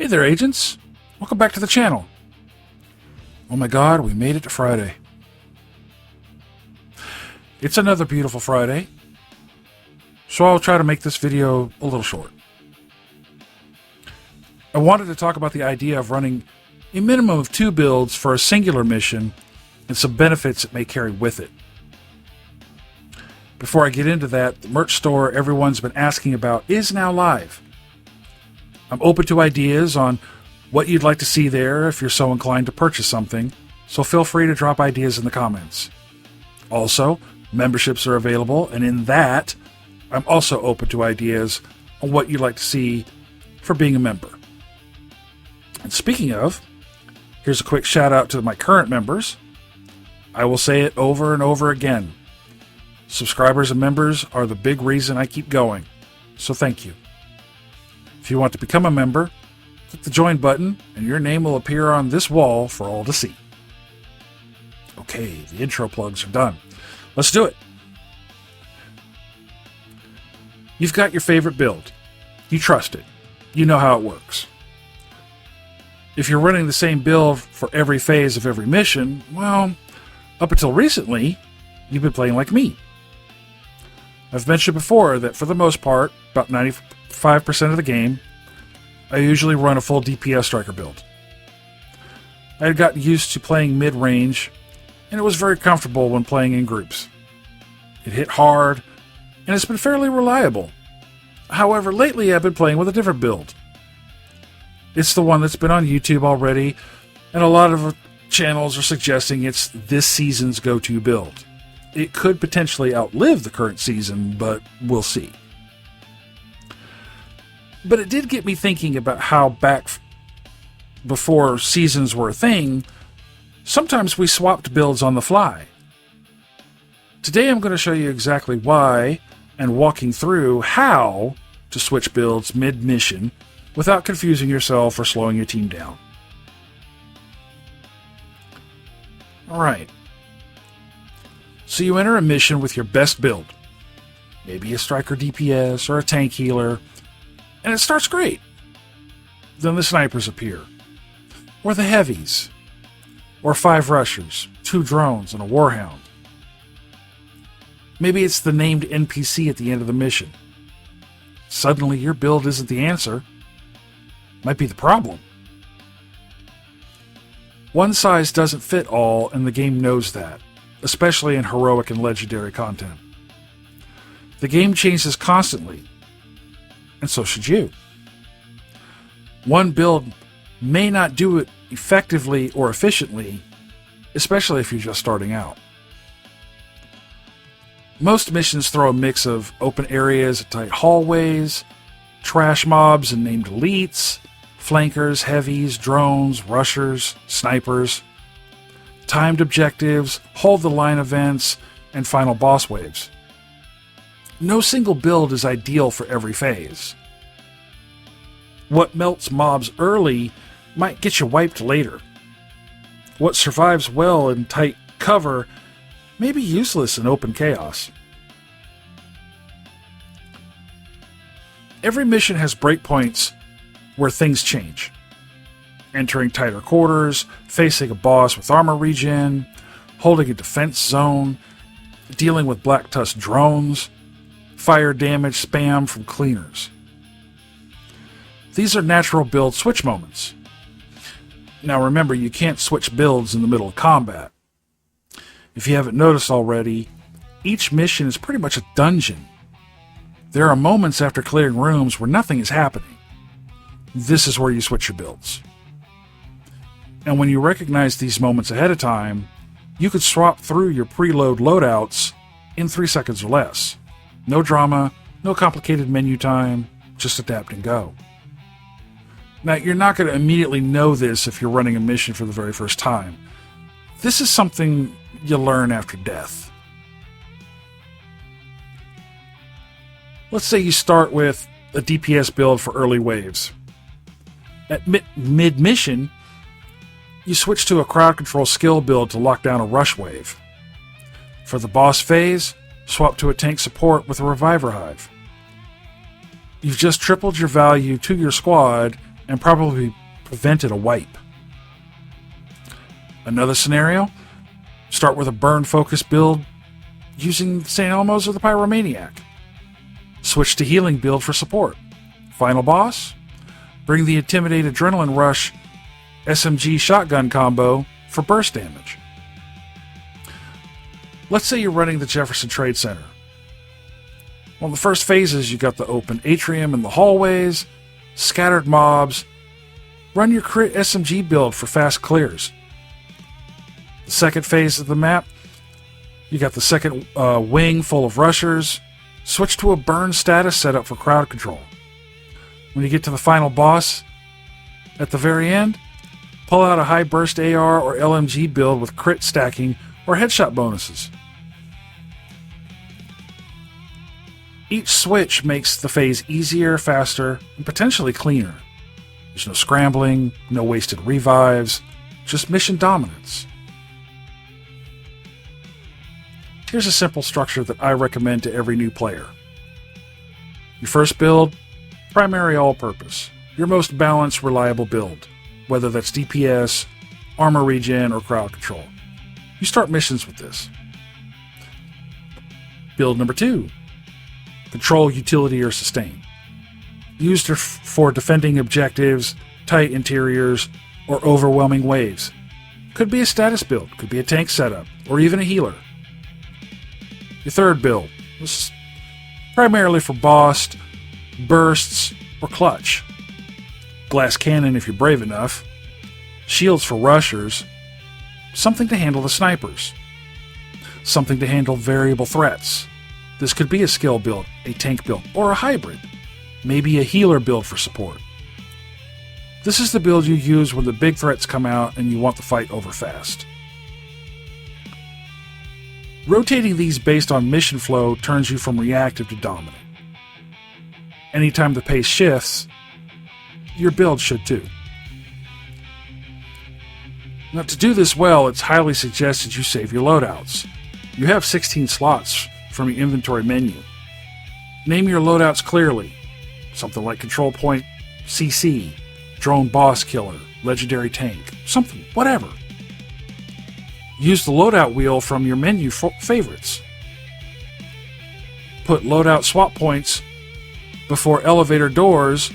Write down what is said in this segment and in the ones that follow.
Hey there, agents. Welcome back to the channel. Oh my god, we made it to Friday. It's another beautiful Friday, so I'll try to make this video a little short. I wanted to talk about the idea of running a minimum of 2 builds for a singular mission and some benefits it may carry with it. Before I get into that, the merch store everyone's been asking about is now live. I'm open to ideas on what you'd like to see there if you're so inclined to purchase something, so feel free to drop ideas in the comments. Also, memberships are available, and in that, I'm also open to ideas on what you'd like to see for being a member. And speaking of, here's a quick shout out to my current members. I will say it over and over again. Subscribers and members are the big reason I keep going, so thank you. If you want to become a member, click the join button and your name will appear on this wall for all to see. Okay, the intro plugs are done. Let's do it. You've got your favorite build. You trust it. You know how it works. If you're running the same build for every phase of every mission, well, up until recently, you've been playing like me. I've mentioned before that for the most part, about 95% of the game, I usually run a full DPS striker build. I had gotten used to playing mid-range, and it was very comfortable when playing in groups. It hit hard, and it's been fairly reliable. However, lately I've been playing with a different build. It's the one that's been on YouTube already, and a lot of channels are suggesting it's this season's go-to build. It could potentially outlive the current season, but we'll see. But it did get me thinking about how back before seasons were a thing, sometimes we swapped builds on the fly. Today I'm going to show you exactly why and walking through how to switch builds mid-mission without confusing yourself or slowing your team down. Alright. So you enter a mission with your best build. Maybe a striker DPS or a tank healer. And it starts great. Then the snipers appear. Or the heavies. Or 5 rushers, 2 drones, and a warhound. Maybe it's the named NPC at the end of the mission. Suddenly your build isn't the answer. Might be the problem. One size doesn't fit all, and the game knows that, especially in heroic and legendary content. The game changes constantly, and so should you. One build may not do it effectively or efficiently, especially if you're just starting out. Most missions throw a mix of open areas and tight hallways, trash mobs and named elites, flankers, heavies, drones, rushers, snipers, timed objectives, hold the line events, and final boss waves. No single build is ideal for every phase. What melts mobs early might get you wiped later. What survives well in tight cover may be useless in open chaos. Every mission has breakpoints where things change. Entering tighter quarters, facing a boss with armor regen, holding a defense zone, dealing with black tusk drones, fire damage spam from cleaners. These are natural build switch moments. Now remember, you can't switch builds in the middle of combat. If you haven't noticed already, each mission is pretty much a dungeon. There are moments after clearing rooms where nothing is happening. This is where you switch your builds. And when you recognize these moments ahead of time, you could swap through your preload loadouts in 3 seconds or less. No drama, no complicated menu time, just adapt and go. Now, you're not going to immediately know this if you're running a mission for the very first time. This is something you learn after death. Let's say you start with a DPS build for early waves. At mid-mission, you switch to a crowd control skill build to lock down a rush wave. For the boss phase, swap to a tank support with a reviver hive. You've just tripled your value to your squad and probably prevented a wipe. Another scenario, start with a burn-focused build using St. Elmo's or the Pyromaniac. Switch to healing build for support. Final boss, bring the Intimidate Adrenaline Rush SMG shotgun combo for burst damage. Let's say you're running the Jefferson Trade Center. Well, in the first phases, you got the open atrium and the hallways, scattered mobs. Run your crit SMG build for fast clears. The second phase of the map, you got the second wing full of rushers. Switch to a burn status setup for crowd control. When you get to the final boss, at the very end, pull out a high burst AR or LMG build with crit stacking or headshot bonuses. Each switch makes the phase easier, faster, and potentially cleaner. There's no scrambling, no wasted revives, just mission dominance. Here's a simple structure that I recommend to every new player. Your first build, primary all-purpose. Your most balanced, reliable build, whether that's DPS, armor regen, or crowd control. You start missions with this. Build number 2. Control, utility, or sustain. Used for defending objectives, tight interiors, or overwhelming waves. Could be a status build, could be a tank setup, or even a healer. Your third build. This is primarily for boss, bursts, or clutch. Glass cannon if you're brave enough. Shields for rushers. Something to handle the snipers. Something to handle variable threats. This could be a skill build, a tank build, or a hybrid. Maybe a healer build for support. This is the build you use when the big threats come out and you want the fight over fast. Rotating these based on mission flow turns you from reactive to dominant. Anytime the pace shifts, your build should too. Now, to do this well, it's highly suggested you save your loadouts. You have 16 slots from your inventory menu. Name your loadouts clearly. Something like Control Point CC, Drone Boss Killer, Legendary Tank, something, whatever. Use the loadout wheel from your menu favorites. Put loadout swap points before elevator doors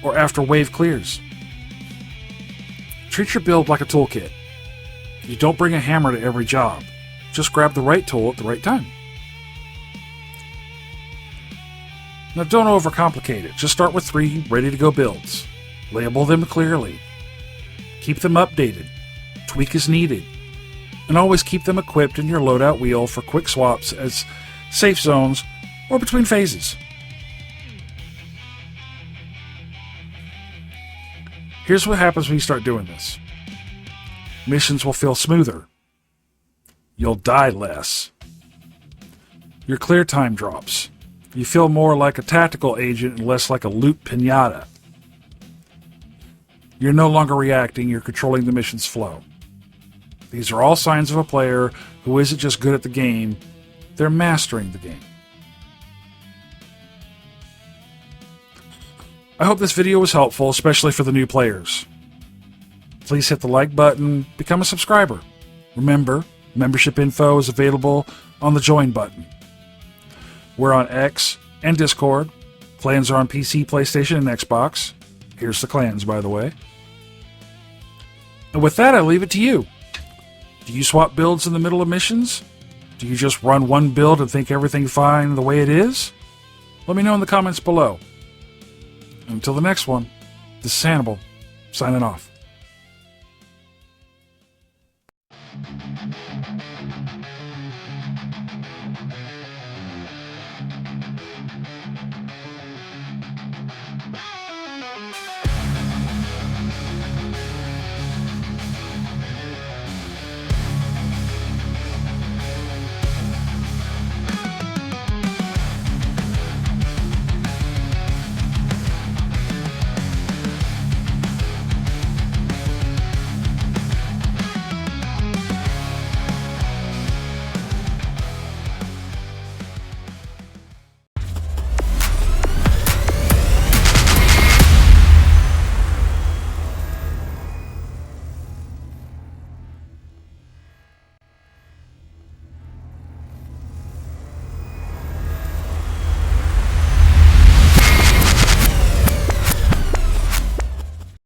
or after wave clears. Treat your build like a toolkit. You don't bring a hammer to every job. Just grab the right tool at the right time. Now don't overcomplicate it. Just start with 3 ready-to-go builds. Label them clearly. Keep them updated. Tweak as needed. And always keep them equipped in your loadout wheel for quick swaps as safe zones or between phases. Here's what happens when you start doing this. Missions will feel smoother. You'll die less. Your clear time drops. You feel more like a tactical agent and less like a loot pinata. You're no longer reacting, you're controlling the mission's flow. These are all signs of a player who isn't just good at the game, they're mastering the game. I hope this video was helpful, especially for the new players. Please hit the like button, become a subscriber. Remember, membership info is available on the join button. We're on X and Discord. Clans are on PC, PlayStation, and Xbox. Here's the clans, by the way. And with that, I leave it to you. Do you swap builds in the middle of missions? Do you just run one build and think everything's fine the way it is? Let me know in the comments below. Until the next one, this is Hannibal, signing off.